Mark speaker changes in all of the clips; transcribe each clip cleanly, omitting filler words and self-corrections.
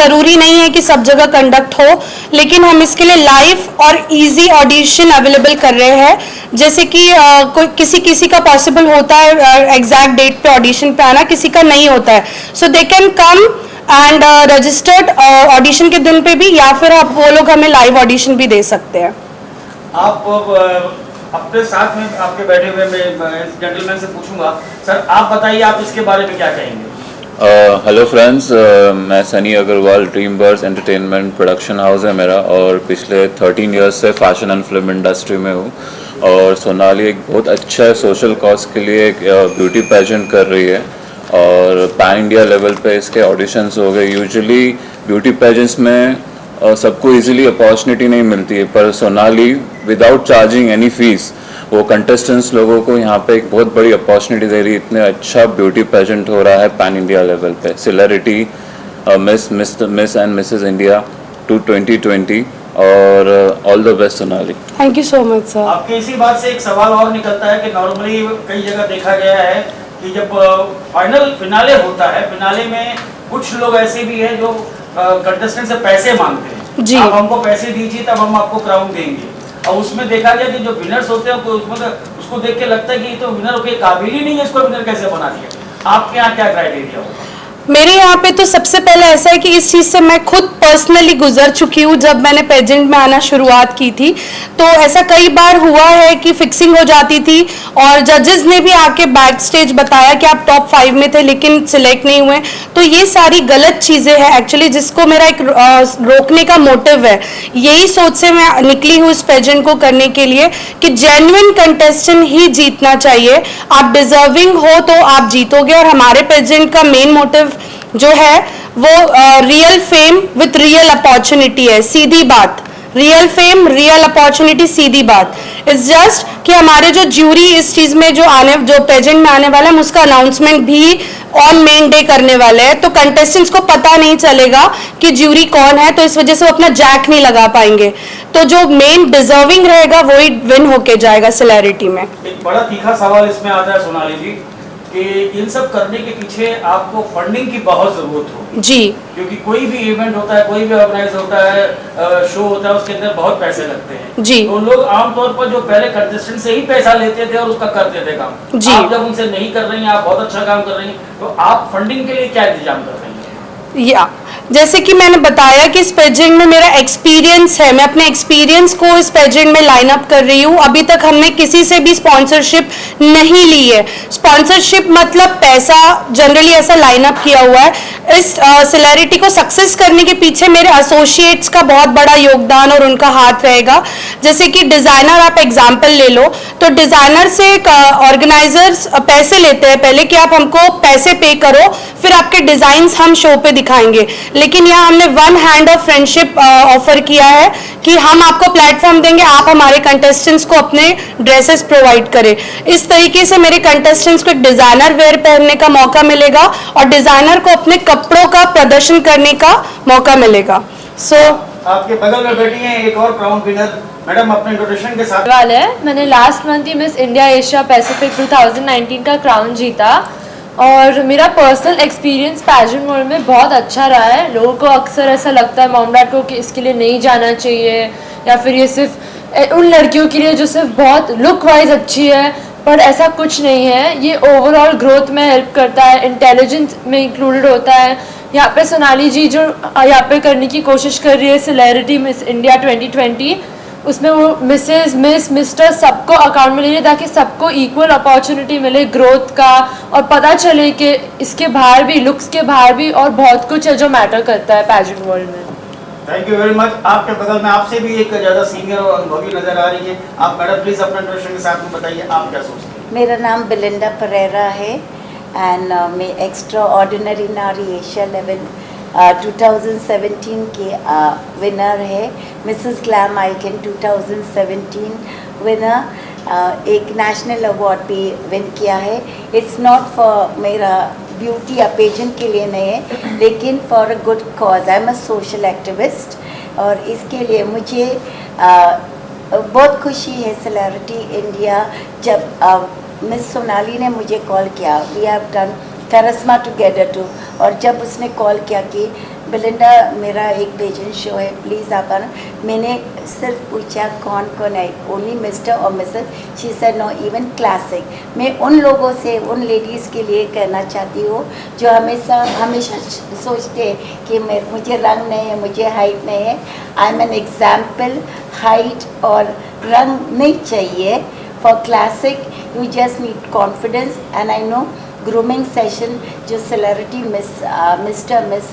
Speaker 1: ज़रूरी नहीं है कि सब जगह कंडक्ट हो, लेकिन हम इसके लिए लाइव और इजी ऑडिशन अवेलेबल कर रहे हैं। जैसे कि कोई किसी का पॉसिबल होता है एग्जैक्ट डेट पे ऑडिशन पे आना, किसी का नहीं होता है, so they can come and registered audition के दिन पे भी, या फिर आप वो लोग हमें लाइव ऑडिशन भी दे सकते हैं।
Speaker 2: आप अपने साथ में आपके बैठे हुए मैं जेंटलमैन से पूछूंगा, सर आप बताइए आप इसके बारे में क्या कहेंगे।
Speaker 3: हेलो फ्रेंड्स, मैं Sunny Agarwal, dream birds entertainment production house है मेरा, और पिछले 13 इयर्स से फैशन एंड फिल्म इंडस्ट्री में हूँ। और सोनाली एक बहुत अच्छा सोशल कॉज के लिए एक ब्यूटी पेजेंट कर रही है, और पैन इंडिया लेवल पे इसके ऑडिशंस हो गए। यूजुअली ब्यूटी पेजेंट्स में सबको इजीली अपॉर्चुनिटी नहीं मिलती है, पर Sonali without charging any fees वो कंटेस्टेंट्स लोगों को यहाँ पे एक बहुत बड़ी अपॉर्चुनिटी दे रही है। इतने अच्छा ब्यूटी पेजेंट हो रहा है पैन इंडिया लेवल पे। Celebrity miss and Mrs India 2020, और all the best Sonali.
Speaker 1: Thank you so much sir.
Speaker 2: आपके इसी बात से एक सवाल और निकलता है कि नॉर्मली कई जगह देखा गया है कि जब फाइनल फिनाले होता है, फिनाले में कुछ लोग ऐसे भी हैं जो कंटेस्टेंट से पैसे मांगते हैं जी, आप हमको पैसे दीजिए तब हम आपको क्राउन देंगे। और उसमें देखा गया कि जो विनर्स होते हैं उसको देख के लगता है कि ये तो विनर के काबिल ही नहीं है, इसको विनर कैसे बना दिया। आपके यहाँ क्या क्राइटेरिया होगा?
Speaker 1: मेरे यहाँ पे तो सबसे पहले ऐसा है कि इस चीज़ से मैं खुद पर्सनली गुजर चुकी हूँ। जब मैंने पेजेंट में आना शुरुआत की थी तो ऐसा कई बार हुआ है कि फिक्सिंग हो जाती थी, और जजेस ने भी आके बैक स्टेज बताया कि आप टॉप 5 में थे लेकिन सिलेक्ट नहीं हुए। तो ये सारी गलत चीज़ें हैं एक्चुअली, जिसको मेरा एक रोकने का मोटिव है। यही सोच से मैं निकली हूँ इस पेजेंट को करने के लिए कि जेन्युइन कंटेस्टेंट ही जीतना चाहिए। आप डिजर्विंग हो तो आप जीतोगे, और हमारे पेजेंट का मेन मोटिव जो है वो real fame with real opportunity है। सीधी बात, रियल फेम रियल अपॉर्चुनिटी, सीधी बात। इट्स जस्ट कि हमारे जो ज्यूरी इस चीज में जो पेजेंट में आने वाला है, उसका अनाउंसमेंट भी ऑन मेन डे करने वाले हैं, तो कंटेस्टेंट्स को पता नहीं चलेगा कि ज्यूरी कौन है, तो इस वजह से वो अपना जैक नहीं लगा पाएंगे। तो जो मेन डिजर्विंग रहेगा वही विन होके जाएगा सेलिब्रिटी में।
Speaker 2: एक बड़ा तीखा सवाल इसमें आता है सोनाली जी कि इन सब करने के पीछे आपको फंडिंग की बहुत जरूरत होगी
Speaker 1: जी,
Speaker 2: क्योंकि कोई भी इवेंट होता है, कोई भी ऑर्गेनाइज होता है, शो होता है, उसके अंदर बहुत पैसे लगते हैं
Speaker 1: जी।
Speaker 2: तो लोग आमतौर पर जो पहले कंटेस्टेंट से ही पैसा लेते थे और उसका करते थे काम जी। आप जब उनसे नहीं कर रही हैं, आप बहुत अच्छा काम कर रही हैं, तो आप फंडिंग के लिए क्या इंतजाम कर रही हैं?
Speaker 1: या जैसे कि मैंने बताया कि इस पेजेंट में मेरा एक्सपीरियंस है, मैं अपने एक्सपीरियंस को इस पेजेंट में लाइन अप कर रही हूँ। अभी तक हमने किसी से भी स्पॉन्सरशिप नहीं ली है। स्पॉन्सरशिप मतलब पैसा जनरली ऐसा लाइन अप किया हुआ है। इस सेलिब्रिटी को सक्सेस करने के पीछे मेरे एसोसिएट्स का बहुत बड़ा योगदान और उनका हाथ रहेगा। जैसे कि डिज़ाइनर, आप एग्जाम्पल ले लो, तो डिज़ाइनर से ऑर्गेनाइजर्स पैसे लेते हैं पहले कि आप हमको पैसे पे करो, फिर आपके डिज़ाइंस हम शो पे दिखाएंगे। लेकिन यहाँ हमने one hand of friendship offer किया है कि हम आपको प्लेटफॉर्म देंगे, आप हमारे कंटेस्टेंट्स को अपने ड्रेसेस प्रोवाइड करें। इस तरीके से मेरे कंटेस्टेंट्स को एक डिज़ाइनर वेयर पहनने का मौका मिलेगा और डिज़ाइनर को अपने कपड़ों का प्रदर्शन करने का मौका मिलेगा।
Speaker 2: आपके बगल में बैठी हैं एक और क्राउन विनर मैडम, अपने इंट्रोडक्शन के साथ।
Speaker 4: वाले मैंने लास्ट मंथ ही मिस इंडिया एशिया पैसिफिक 2019 का क्राउन जीता, और मेरा पर्सनल एक्सपीरियंस पैजेंट वर्ल्ड में बहुत अच्छा रहा है। लोगों को अक्सर ऐसा लगता है मॉम डैड को कि इसके लिए नहीं जाना चाहिए, या फिर ये सिर्फ उन लड़कियों के लिए जो सिर्फ बहुत लुक वाइज अच्छी है, पर ऐसा कुछ नहीं है। ये ओवरऑल ग्रोथ में हेल्प करता है, इंटेलिजेंस में इंक्लूडेड होता है। यहाँ पे सोनाली जी जो यहाँ पे करने की कोशिश कर रही है सेलिब्रिटी मिस इंडिया 2020, उसमें वो मिसेस, मिस, मिस्टर सबको अकाउंट में ले रही है ताकि सबको इक्वल अपॉर्चुनिटी मिले ग्रोथ का, और पता चले कि इसके बाहर भी, लुक्स के बाहर भी और बहुत कुछ है जो मैटर करता है पैजेंट वर्ल्ड में।
Speaker 2: Thank you very much. आपके बगल में आपसे भी एक ज़्यादा सीनियर और अनुभवी नजर आ रही है। आप मैडम प्लीज अपना इंट्रोडक्शन के साथ में बताइए, आप क्या सोचते हैं?
Speaker 5: मेरा नाम बिलिंडा परेरा है एंड मैं एक्स्ट्रा ऑर्डिनरी नारी एशिया लेवल 2017 के विनर है। मिसेस ग्लैम आइकन 2017 विनर, एक नेशनल अवार्ड भी विन किया है। इट्स नॉट फॉर मेरा ब्यूटी या पेजेंट के लिए नहीं है, लेकिन for a good cause. I am a social activist, और इसके लिए मुझे बहुत खुशी है। सेलिब्रिटी इंडिया जब मिस सोनाली ने मुझे कॉल किया, we have done Karishma together too, और जब उसने कॉल किया कि बेलिंडा मेरा एक पेजेंट शो है, प्लीज़ आप आना। मैंने सिर्फ पूछा कौन कौन है, ओनली मिस्टर और Mrs. She said no, even classic. मैं उन लोगों से, उन लेडीज़ के लिए कहना चाहती हूँ जो हमेशा सोचते हैं कि मुझे रंग नहीं है, मुझे हाइट नहीं है। I am an example. Height और रंग नहीं चाहिए for classic, you just need confidence. And I know grooming session जो celebrity Mr Miss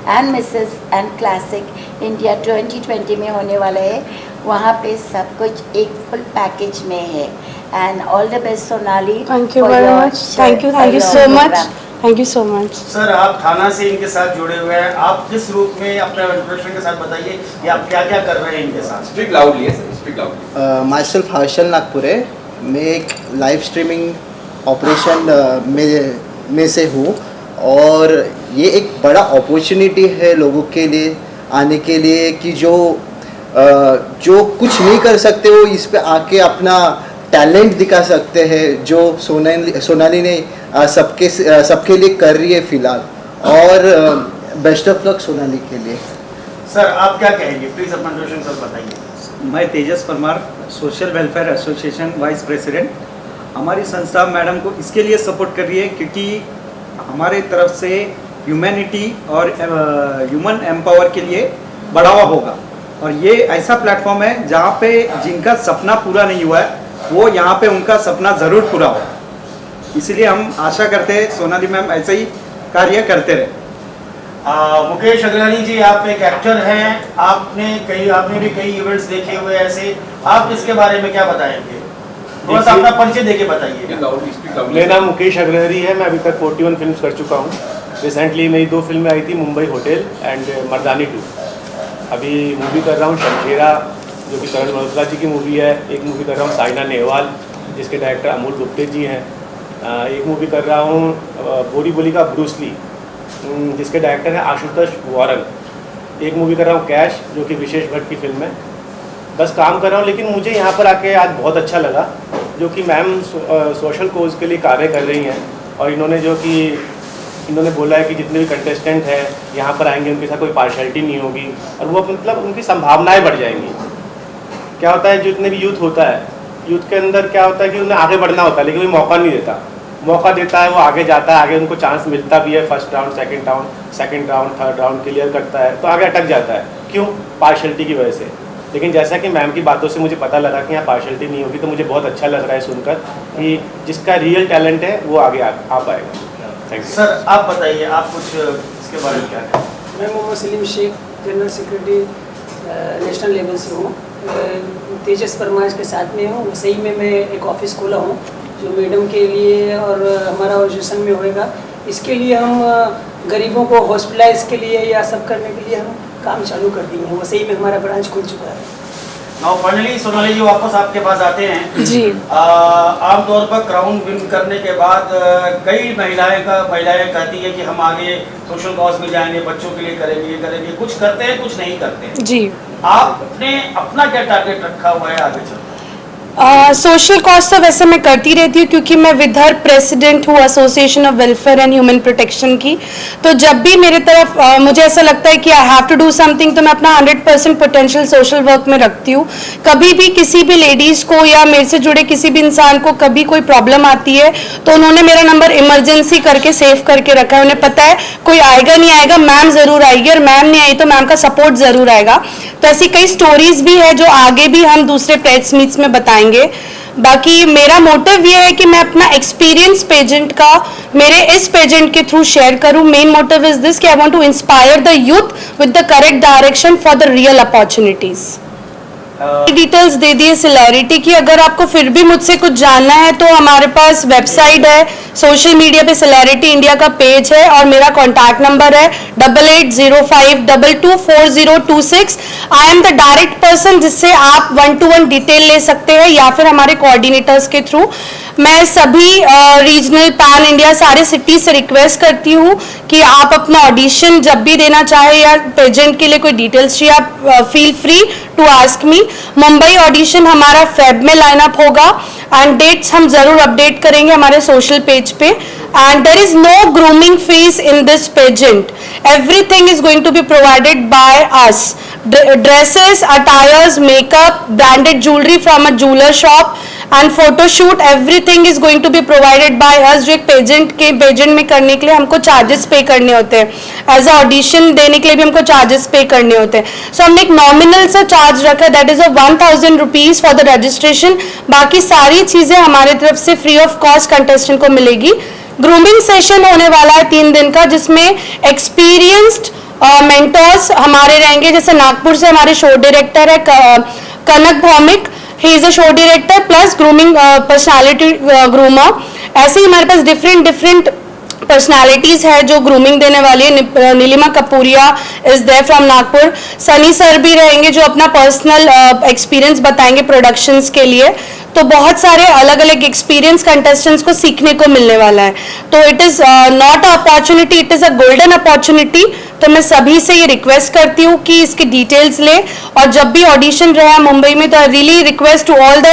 Speaker 5: and Mrs and classic India 2020 में होने वाला है, वहाँ पे सब कुछ एक फुल पैकेज में है। And all the best Sonali.
Speaker 1: Thank you very much, thank you so much, thank you so much.
Speaker 2: Sir, आप थाना से इनके साथ जुड़े हुए हैं, आप किस रूप में अपने इंट्रोडक्शन के साथ बताइए कि आप क्या क्या कर रहे हैं इनके साथ?
Speaker 6: स्पीक लाउडली है sir, speak loudly.
Speaker 7: My self Harshal Nagpure. मैं एक लाइव स्ट्रीमिंग ऑपरेशन में से हूँ और ये एक बड़ा अपॉर्चुनिटी है लोगों के लिए आने के लिए कि जो कुछ नहीं कर सकते वो इस पे आके अपना टैलेंट दिखा सकते हैं, जो सोनाली ने सबके लिए कर रही है फ़िलहाल। और बेस्ट ऑफ लक सोनाली के लिए।
Speaker 2: सर, आप क्या कहेंगे? प्लीज़ अपना इंट्रोडक्शन सर बताइए।
Speaker 8: मैं Tejas Parmar, social welfare association vice president. हमारी संस्था मैडम को इसके लिए सपोर्ट कर रही है क्योंकि हमारे तरफ से ह्यूमैनिटी और ह्यूमन एम्पावर के लिए बढ़ावा होगा। और ये ऐसा प्लेटफॉर्म है जहाँ पे जिनका सपना पूरा नहीं हुआ है वो यहाँ पे उनका सपना ज़रूर पूरा हो। इसलिए हम आशा करते हैं सोनाली मैम ऐसे ही कार्य करते रहे।
Speaker 2: मुकेश अग्रवाली जी, आप एक एक्टर हैं, आपने भी कई इवेंट्स देखे हुए ऐसे, आप इसके बारे में क्या बताएंगे? थोड़ा सा अपना परिचय देके बताइए।
Speaker 9: मेरा नाम मुकेश अग्रवाली है। मैं अभी तक 41 फिल्म्स कर चुका हूँ। रिसेंटली मेरी 2 फिल्में आई थी, मुंबई होटल एंड मर्दानी 2। अभी मूवी कर रहा हूँ शमशेरा, जो कि करण मल्होत्रा जी की मूवी है। एक मूवी कर रहा हूँ साइना नेहवाल, जिसके डायरेक्टर अमूल गुप्ते जी हैं। एक मूवी कर रहा हूँ बोरी बोली का ब्रूस ली, जिसके डायरेक्टर हैं आशुतोष वॉरन। एक मूवी कर रहा हूँ कैश, जो कि विशेष भट्ट की फिल्म है। बस काम कर रहा हूँ, लेकिन मुझे यहाँ पर आके आज बहुत अच्छा लगा, जो कि मैम सोशल कोज के लिए कार्य कर रही हैं। और इन्होंने बोला है कि जितने भी कंटेस्टेंट हैं यहाँ पर आएंगे उनके साथ कोई पार्शलिटी नहीं होगी और वो मतलब उनकी संभावनाएं बढ़ जाएंगी। क्या होता है, जितने भी यूथ होता है, यूथ के अंदर क्या होता है कि उन्हें आगे बढ़ना होता है, लेकिन कोई मौका नहीं देता। मौका देता है वो आगे जाता है, आगे उनको चांस मिलता भी है, first round, second round, third round clear करता है, तो आगे अटक जाता है। क्यों? पार्शलिटी की वजह से। लेकिन जैसा कि मैम की बातों से मुझे पता लगा कि यहाँ पार्शलिटी नहीं होगी, तो मुझे बहुत अच्छा लग रहा है सुनकर कि जिसका रियल टैलेंट है वो आगे आ पाएगा। थैंक यू
Speaker 2: सर, आप बताइए, आप कुछ इसके बारे में क्या है?
Speaker 10: मैं Mohammad Salim Shaikh, general secretary national level से हूँ। तेजस परमार के साथ में हूँ। सही में मैं एक ऑफिस खोला हूँ जो मैडम के लिए और हमारा ऑर्गेनाइजेशन में होएगा। इसके लिए हम गरीबों को हॉस्पिटलाइज के लिए या सब करने के लिए हम काम चालू कर दिए हैं। वो सही में हमारा ब्रांच खुल चुका है।
Speaker 2: नाउ फाइनली सोनाली जी वापस आपके पास आते हैं
Speaker 1: जी।
Speaker 2: आमतौर पर क्राउन विन करने के बाद कई महिलाएं कहती है कि हम आगे सोशल कॉज में जाएंगे, बच्चों के लिए करेंगे, कुछ करते हैं, कुछ नहीं करते हैं।
Speaker 1: जी।
Speaker 2: आपने अपना क्या टारगेट रखा हुआ है आगे चलकर?
Speaker 1: सोशल कॉज तो वैसे मैं करती रहती हूँ, क्योंकि मैं विदर प्रेसिडेंट हूँ association of welfare and human protection की। तो जब भी मेरे तरफ मुझे ऐसा लगता है कि I have to do something, तो मैं अपना 100% पोटेंशियल सोशल वर्क में रखती हूँ। कभी भी किसी भी लेडीज़ को या मेरे से जुड़े किसी भी इंसान को कभी कोई प्रॉब्लम आती है तो उन्होंने मेरा नंबर इमरजेंसी करके सेव करके रखा है। उन्हें पता है कोई आएगा नहीं आएगा, मैम ज़रूर आएगी, और मैम नहीं आई तो मैम का सपोर्ट ज़रूर आएगा। तो ऐसी कई स्टोरीज भी है जो आगे भी हम दूसरे प्रेस मीट्स में बताएंगे। बाकी मेरा मोटिव ये है कि मैं अपना एक्सपीरियंस पेजेंट का मेरे इस पेजेंट के थ्रू शेयर करूं। मेन मोटिव इज दिस कि I want to inspire the youth with the correct direction for the real opportunities. Details दे दिए सिलैरिटी की। अगर आपको फिर भी मुझसे कुछ जानना है तो हमारे पास वेबसाइट है, सोशल मीडिया पे सिलैरिटी इंडिया का पेज है और मेरा कॉन्टैक्ट नंबर है 8805224026। I am the direct person जिससे आप 1-to-1 डिटेल ले सकते हैं या फिर हमारे कोऑर्डिनेटर्स के थ्रू। मैं सभी रीजनल पैन इंडिया सारे सिटीज से रिक्वेस्ट करती हूँ कि आप अपना ऑडिशन जब भी देना चाहे या पेजेंट के लिए कोई डिटेल्स चाहिए, आप feel free to ask me. Mumbai audition हमारा फेब में लाइनअप होगा एंड डेट्स हम जरूर अपडेट करेंगे हमारे सोशल पेज पे. And there is no grooming fees in this pageant. Everything is going to be provided by us. Dresses, attires, makeup, branded jewellery from a jeweller shop and photoshoot, everything is going to be provided by us. जो एक pageant में करने के लिए हमको charges पे करने होते हैं, एज अ ऑडिशन देने के लिए भी हमको चार्जेस पे करने होते हैं. सो हमने एक नॉमिनल सा चार्ज रखा है, that is of 1000 rupees for the registration. बाकी सारी चीजें हमारे तरफ से फ्री ऑफ कॉस्ट कंटेस्टेंट को मिलेगी. ग्रूमिंग सेशन होने वाला है 3 दिन का, जिसमें एक्सपीरियंस्ड मेंटर्स हमारे रहेंगे. जैसे नागपुर से हमारे शो डायरेक्टर है Kanak Bhowmik, he is a show director plus grooming personality groomer. ऐसे ही हमारे पास डिफरेंट पर्सनालिटीज है जो ग्रूमिंग देने वाली है. Nilima Kapuria is there from Nagpur. Sunny sir भी रहेंगे जो अपना पर्सनल एक्सपीरियंस बताएंगे प्रोडक्शंस के लिए. तो बहुत सारे अलग अलग एक्सपीरियंस कंटेस्टेंट्स को सीखने को मिलने वाला है. तो it is not a opportunity, it is a golden opportunity. तो मैं सभी से ये रिक्वेस्ट करती हूँ कि इसकी डिटेल्स ले, और जब भी ऑडिशन रहे मुंबई में तो I really request to all the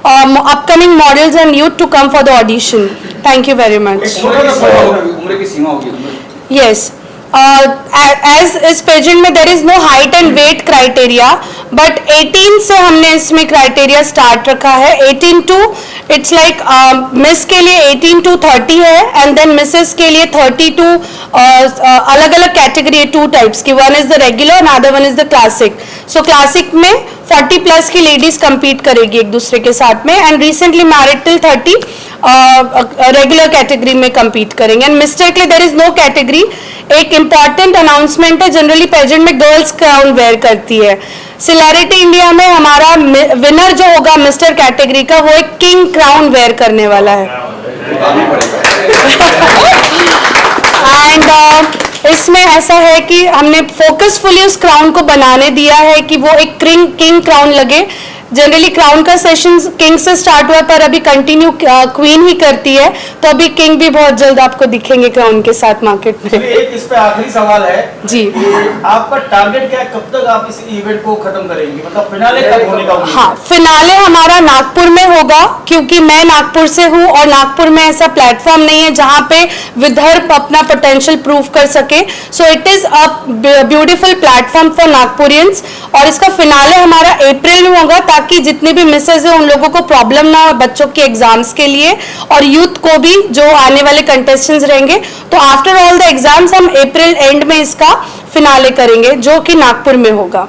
Speaker 1: upcoming models and youth to come for the audition. Thank you very much.
Speaker 6: उम्र की सीमा होगी.
Speaker 1: Yes. As इस पेजेंट में there is no height and weight criteria, but 18 से हमने इसमें क्राइटेरिया स्टार्ट रखा है. 18 to it's like मिस के लिए 18 to 30 है, एंड देन मिसेस के लिए 30 to अलग अलग कैटेगरी है 2 टाइप्स की. One is the regular and other one is the classic. So classic में 40 प्लस की लेडीज compete करेगी एक दूसरे के साथ में, and recently married till 30 regular category में compete करेंगे. एंड मिस्टर के लिए देयर इज नो कैटेगरी. एक इम्पॉर्टेंट अनाउंसमेंट है, जनरली पेजेंट में गर्ल्स क्राउन वेयर करती है. सिलेरिटी इंडिया में हमारा विनर जो होगा मिस्टर कैटेगरी का, वो एक किंग क्राउन वेयर करने वाला है. एंड इसमें ऐसा है कि हमने फोकसफुली उस क्राउन को बनाने दिया है कि वो एक किंग क्राउन लगे. जनरली क्राउन का सेशन किंग से स्टार्ट हुआ, पर अभी कंटिन्यू क्वीन ही करती है. तो अभी किंग भी बहुत जल्द आपको दिखेंगे क्राउन के साथ मार्केट में.
Speaker 2: एक इस पे आखिरी सवाल है
Speaker 1: जी.
Speaker 2: आपका टारगेट क्या है, कब तक आप इस इवेंट को खत्म करेंगे, मतलब फिनाले कब होने का?
Speaker 1: हाँ, फिनाले हमारा नागपुर में होगा, क्योंकि मैं नागपुर से हूँ और नागपुर में ऐसा प्लेटफॉर्म नहीं है जहाँ पे विदर्भ अपना पोटेंशियल प्रूव कर सके. So it is a beautiful platform for Nagpurians. और इसका फिनाले हमारा अप्रैल में होगा, ताकि जितने भी मिसेज है उन लोगों को प्रॉब्लम ना हो बच्चों के एग्जाम्स के लिए, और यूथ को भी जो आने वाले कंटेस्टेंट्स रहेंगे. तो आफ्टर ऑल द एग्जाम्स हम अप्रैल एंड में इसका फिनाले करेंगे, जो कि नागपुर में होगा.